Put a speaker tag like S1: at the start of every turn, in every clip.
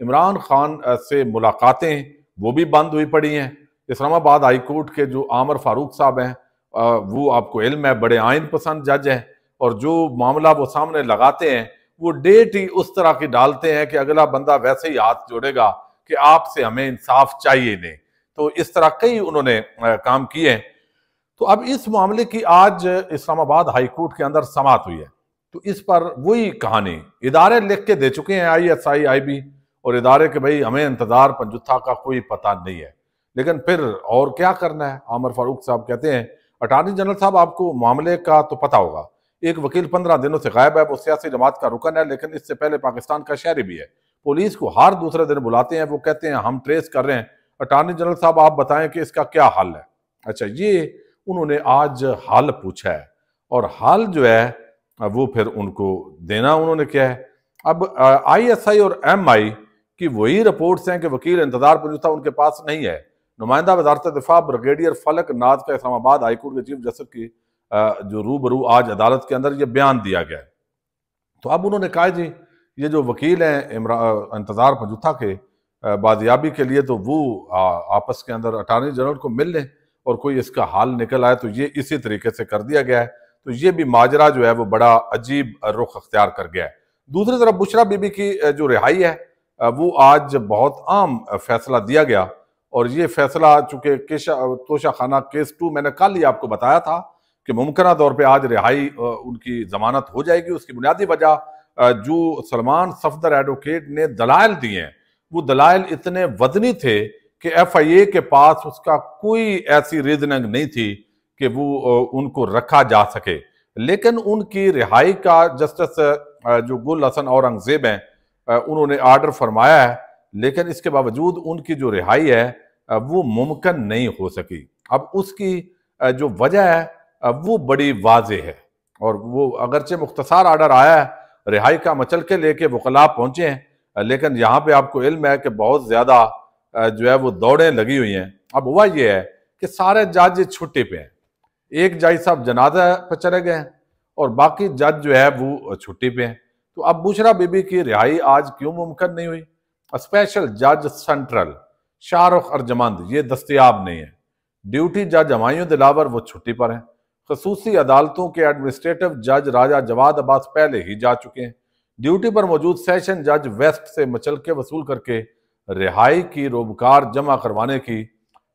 S1: عمران خان سے ملاقاتیں وہ بھی بند ہوئی پڑی ہیں۔ اسلام آباد ہائی کورٹ کے جو عامر فاروق صاحب ہیں وہ آپ کو علم ہے بڑے آئین پسند جج ہیں، اور جو معاملہ وہ سامنے لگاتے ہیں وہ ڈیٹ ہی اس طرح کی ڈالتے ہیں کہ اگلا بندہ ویسے ہی ہاتھ جوڑے گا کہ آپ سے ہمیں انصاف چاہیے نہیں۔ تو اس طرح کئی انہوں نے کام کیے ہیں۔ تو اب اس معاملے کی آج اسلام آباد ہائی کورٹ کے اندر سماعت ہوئی ہے، تو اس پر وہی کہانی ادارے لکھ کے دے چکے ہیں، I S I, I be اور ادارے کہ بھئی ہمیں انتظار پنجتھا کا کوئی پتہ نہیں ہے، لیکن پھر اور کیا کرنا ہے؟ عامر فاروق صاحب کہتے ہیں اٹارنی جنرل صاحب آپ کو معاملے کا تو پتہ ہوگا، ایک وکیل 15 دنوں سے غائب ہے، وہ سیاسی جماعت کا رکن ہے لیکن اس سے پہلے پاکستان کا شہری بھی ہے، پولیس کو ہر دوسرے دن بلاتے ہیں، وہ کہتے ہیں ہم ٹریس کر رہے ہیں، اٹارنی جنرل صاحب آپ بتائیں کہ اس کا کیا حل ہے؟ اچھا، یہ انہوں نے آج حل پوچھا ہے، اور حل جو ہے وہ پھر ان کو دینا انہوں نے کیا ہے۔ اب آئی ایس آئی اور ایم آئی کی وہی رپورٹس ہیں کہ وکیل انتظار پنجتھا ان کے پاس نہیں ہے۔ نمائندہ وزارت دفاع بریگیڈیئر فلک ناز کا اسلام آباد ہائی کورٹ کے چیف جسٹس کی جو روبرو آج عدالت کے اندر یہ بیان دیا گیا ہے۔ تو اب انہوں نے کہا جی یہ جو وکیل ہیں انتظار پنجتھا کے بازیابی کے لیے تو وہ آپس کے اندر اٹارنی جنرل کو مل لیں اور کوئی اس کا حال نکل آئے، تو یہ اسی طریقے سے کر دیا گیا ہے۔ تو یہ بھی ماجرا جو ہے وہ بڑا عجیب رخ اختیار کر گیا ہے۔ دوسری طرف بشرا بی بی کی جو رہائی ہے وہ آج بہت عام فیصلہ دیا گیا، اور یہ فیصلہ چونکہ توشہ خانہ کیس 2 میں نے کل ہی آپ کو بتایا تھا کہ ممکنہ طور پہ آج رہائی ان کی ضمانت ہو جائے گی۔ اس کی بنیادی وجہ جو سلمان صفدر ایڈوکیٹ نے دلائل دیے ہیں وہ دلائل اتنے وزنی تھے کہ ایف آئی اے کے پاس اس کا کوئی ایسی ریزننگ نہیں تھی کہ وہ ان کو رکھا جا سکے، لیکن ان کی رہائی کا جسٹس جو گل حسن اورنگزیب ہیں انہوں نے آرڈر فرمایا ہے، لیکن اس کے باوجود ان کی جو رہائی ہے وہ ممکن نہیں ہو سکی۔ اب اس کی جو وجہ ہے وہ بڑی واضح ہے، اور وہ اگرچہ مختصر آرڈر آیا ہے رہائی کا مچل کے لے کے وکلاء پہنچے ہیں، لیکن یہاں پہ آپ کو علم ہے کہ بہت زیادہ جو ہے وہ دوڑیں لگی ہوئی ہیں۔ اب ہوا یہ ہے کہ سارے جج چھٹی پہ ہیں، ایک جج صاحب جنازہ پہ چلے گئے ہیں اور باقی جج جو ہے وہ چھٹی پہ ہیں۔ تو اب بشرا بی بی کی رہائی آج کیوں ممکن نہیں ہوئی؟ اسپیشل جج سنٹرل شاہ رخ ارجمند یہ دستیاب نہیں ہے، ڈیوٹی جج ہمایوں دلاور وہ چھٹی پر ہیں، خصوصی عدالتوں کے ایڈمنسٹریٹو جج راجہ جواد عباس پہلے ہی جا چکے ہیں، ڈیوٹی پر موجود سیشن جج ویسٹ سے مچلکے وصول کر کے رہائی کی روبکار جمع کروانے کی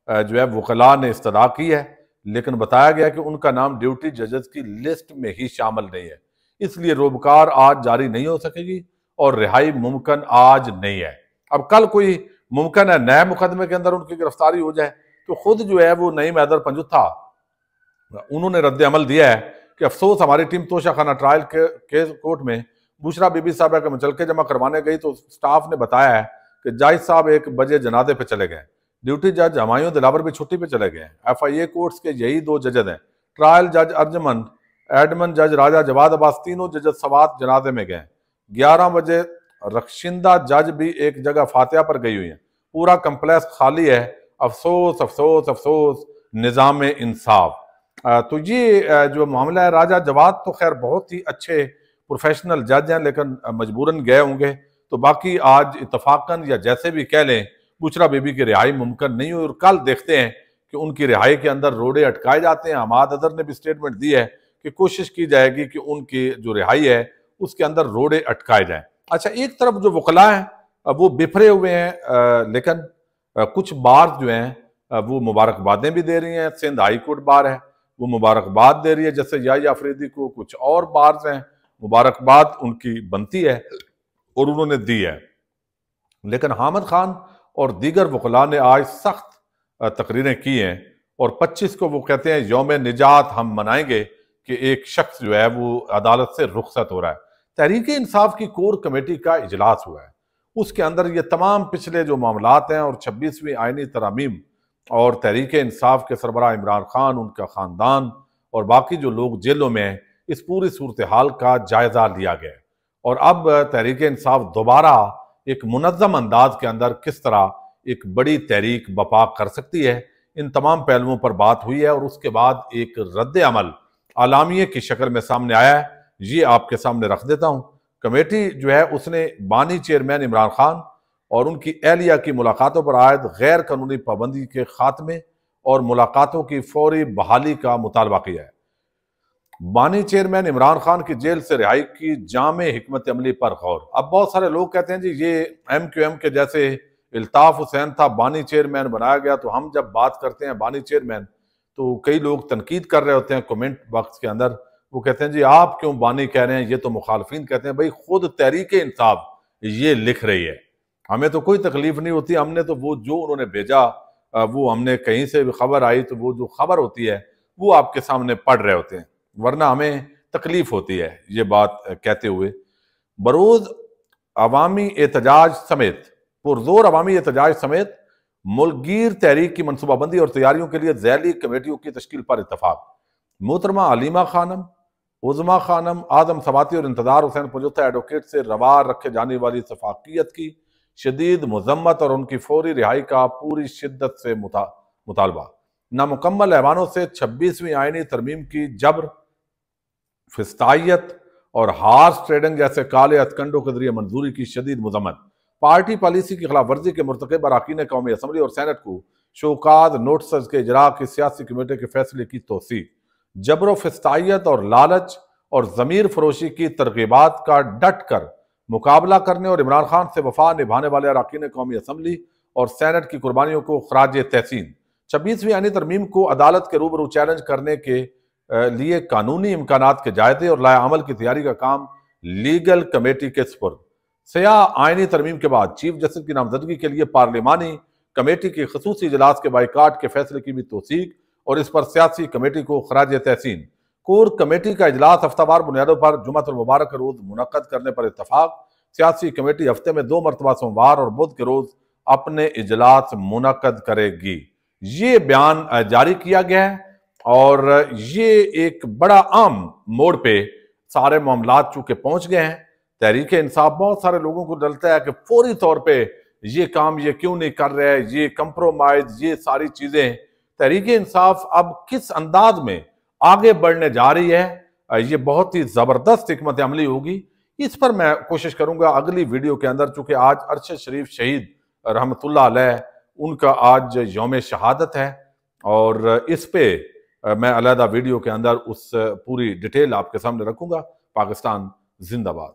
S1: جو ہے وکلاء نے استدعا کی ہے، لیکن بتایا گیا کہ ان کا نام ڈیوٹی ججز کی لسٹ میں ہی شامل نہیں ہے، اس لیے روبکار آج جاری نہیں ہو سکے گی اور رہائی ممکن آج نہیں ہے۔ اب کل کوئی ممکن ہے نئے مقدمے کے اندر ان کی گرفتاری ہو جائے، تو خود جو ہے وہ نعیم حیدر پنجتھا انہوں نے رد عمل دیا ہے کہ افسوس ہماری ٹیم توشہ خانہ ٹرائل کے کورٹ میں بشرا بی بی صاحبہ کے مچلکے جمع کروانے گئی تو سٹاف نے بتایا ہے کہ جج صاحب 1 بجے جنازے پہ چلے گئے، ڈیوٹی جج ہمایوں دلاور بھی چھٹی پہ چلے گئے ہیں، ایف آئی اے کورٹس کے یہی 2 ججز ہیں، ٹرائل جج ارجمند، ایڈمن جج راجہ جواد عباس، تینوں ججز سوات جنازے میں گئے ہیں۔ 11 بجے رخشندہ جج بھی ایک جگہ فاتحہ پر گئی ہوئی ہیں، پورا کمپلیکس خالی ہے، افسوس افسوس افسوس نظام انصاف۔ تو یہ جو معاملہ ہے راجہ جواد تو خیر بہت ہی اچھے پروفیشنل جج ہیں، لیکن مجبوراً گئے ہوں گے، تو باقی آج اتفاقاً یا جیسے بھی کہہ لیں بشرا بی بی کی رہائی ممکن نہیں ہوئی، اور کل دیکھتے ہیں کہ ان کی رہائی کے اندر روڑے اٹکائے جاتے ہیں۔ حماد اظہر نے بھی سٹیٹمنٹ دی ہے کہ کوشش کی جائے گی کہ ان کی جو رہائی ہے اس کے اندر روڑے اٹکائے جائیں۔ اچھا، ایک طرف جو وکلاء ہیں وہ بپھرے ہوئے ہیں، لیکن کچھ بار جو ہیں وہ مبارکبادیں بھی دے رہی ہیں، سندھ ہائی کورٹ بار ہے وہ مبارکباد دے رہی ہے، جیسے یحییٰ افریدی کو، کچھ اور بارز ہیں مبارکباد ان کی بنتی ہے اور انہوں نے دی ہے، لیکن حامد خان اور دیگر وکلاء نے آج سخت تقریریں کی ہیں، اور 25 کو وہ کہتے ہیں یوم نجات ہم منائیں گے کہ ایک شخص جو ہے وہ عدالت سے رخصت ہو رہا ہے۔ تحریک انصاف کی کور کمیٹی کا اجلاس ہوا ہے، اس کے اندر یہ تمام پچھلے جو معاملات ہیں اور 26ویں آئینی ترامیم اور تحریک انصاف کے سربراہ عمران خان، ان کا خاندان اور باقی جو لوگ جیلوں میں ہیں، اس پوری صورتحال کا جائزہ لیا گیا، اور اب تحریک انصاف دوبارہ ایک منظم انداز کے اندر کس طرح ایک بڑی تحریک بپا کر سکتی ہے، ان تمام پہلوؤں پر بات ہوئی ہے، اور اس کے بعد ایک رد عمل اعلامیے کی شکل میں سامنے آیا ہے، یہ آپ کے سامنے رکھ دیتا ہوں۔ کمیٹی جو ہے اس نے بانی چیئرمین عمران خان اور ان کی اہلیہ کی ملاقاتوں پر عائد غیر قانونی پابندی کے خاتمے اور ملاقاتوں کی فوری بحالی کا مطالبہ کیا ہے۔ بانی چیئرمین عمران خان کی جیل سے رہائی کی جامع حکمت عملی پر غور۔ اب بہت سارے لوگ کہتے ہیں جی یہ ایم کیو ایم کے جیسے الطاف حسین تھا بانی چیئرمین بنایا گیا، تو ہم جب بات کرتے ہیں بانی چیئرمین تو کئی لوگ تنقید کر رہے ہوتے ہیں کمنٹ باکس کے اندر، وہ کہتے ہیں جی آپ کیوں بانی کہہ رہے ہیں، یہ تو مخالفین کہتے ہیں۔ بھائی خود تحریک انصاف یہ لکھ رہی ہے، ہمیں تو کوئی تکلیف نہیں ہوتی، ہم نے تو وہ جو انہوں نے بھیجا وہ ہم نے کہیں سے بھی خبر آئی تو وہ جو خبر ہوتی ہے وہ آپ کے سامنے پڑھ رہے ہوتے ہیں، ورنہ ہمیں تکلیف ہوتی ہے یہ بات کہتے ہوئے۔ بروز عوامی احتجاج سمیت پرزور عوامی احتجاج سمیت ملک گیر تحریک کی منصوبہ بندی اور تیاریوں کے لیے ذیلی کمیٹیوں کی تشکیل پر اتفاق۔ محترمہ علیمہ خانم، عظما خانم، اعظم سواتی اور انتظار حسین پنجوتا ایڈوکیٹ سے روا رکھے جانے والی شفافیت کی شدید مذمت اور ان کی فوری رہائی کا پوری شدت سے مطالبہ۔ نامکمل ایوانوں سے 26ویں آئینی ترمیم کی جبر، فسطائیت اور ہارس ٹریڈنگ جیسے کالے ہتھ کنڈوں کے ذریعے منظوری کی شدید مذمت۔ پارٹی پالیسی کی خلاف ورزی کے مرتکب اراکین قومی اسمبلی اور سینٹ کو شوکاز نوٹسز کے اجراء کی سیاسی کمیٹی کے فیصلے کی توثیق۔ جبر و فسطائیت اور لالچ اور ضمیر فروشی کی ترغیبات کا ڈٹ کر مقابلہ کرنے اور عمران خان سے وفا نبھانے والے اراکین قومی اسمبلی اور سینٹ کی قربانیوں کو خراج تحسین۔ 26ویں آئینی ترمیم کو عدالت کے روبرو چیلنج کرنے کے لیے قانونی امکانات کے جائزے اور لائحہ عمل کی تیاری کا کام لیگل کمیٹی کے سپرد۔ سیاہ آئینی ترمیم کے بعد چیف جسٹس کی نامزدگی کے لیے پارلیمانی کمیٹی کی خصوصی اجلاس کے بائیکاٹ کے فیصلے کی بھی توثیق اور اس پر سیاسی کمیٹی کو خراج تحسین۔ کور کمیٹی کا اجلاس ہفتہ وار بنیادوں پر جمعۃ المبارک کے روز منعقد کرنے پر اتفاق۔ سیاسی کمیٹی ہفتے میں 2 مرتبہ سوموار اور بدھ کے روز اپنے اجلاس منعقد کرے گی۔ یہ بیان جاری کیا گیا ہے اور یہ ایک بڑا عام موڑ پہ سارے معاملات چونکہ پہنچ گئے ہیں۔ تحریک انصاف بہت سارے لوگوں کو ڈلتا ہے کہ فوری طور پہ یہ کام یہ کیوں نہیں کر رہے، یہ کمپرومائز، یہ ساری چیزیں تحریک انصاف اب کس انداز میں آگے بڑھنے جا رہی ہے، یہ بہت ہی زبردست حکمت عملی ہوگی۔ اس پر میں کوشش کروں گا اگلی ویڈیو کے اندر، چونکہ آج ارشد شریف شہید رحمۃ اللہ علیہ ان کا آج یوم شہادت ہے، اور اس پہ میں علیحدہ ویڈیو کے اندر اس پوری ڈیٹیل آپ کے سامنے رکھوں گا۔ پاکستان زندہ باد۔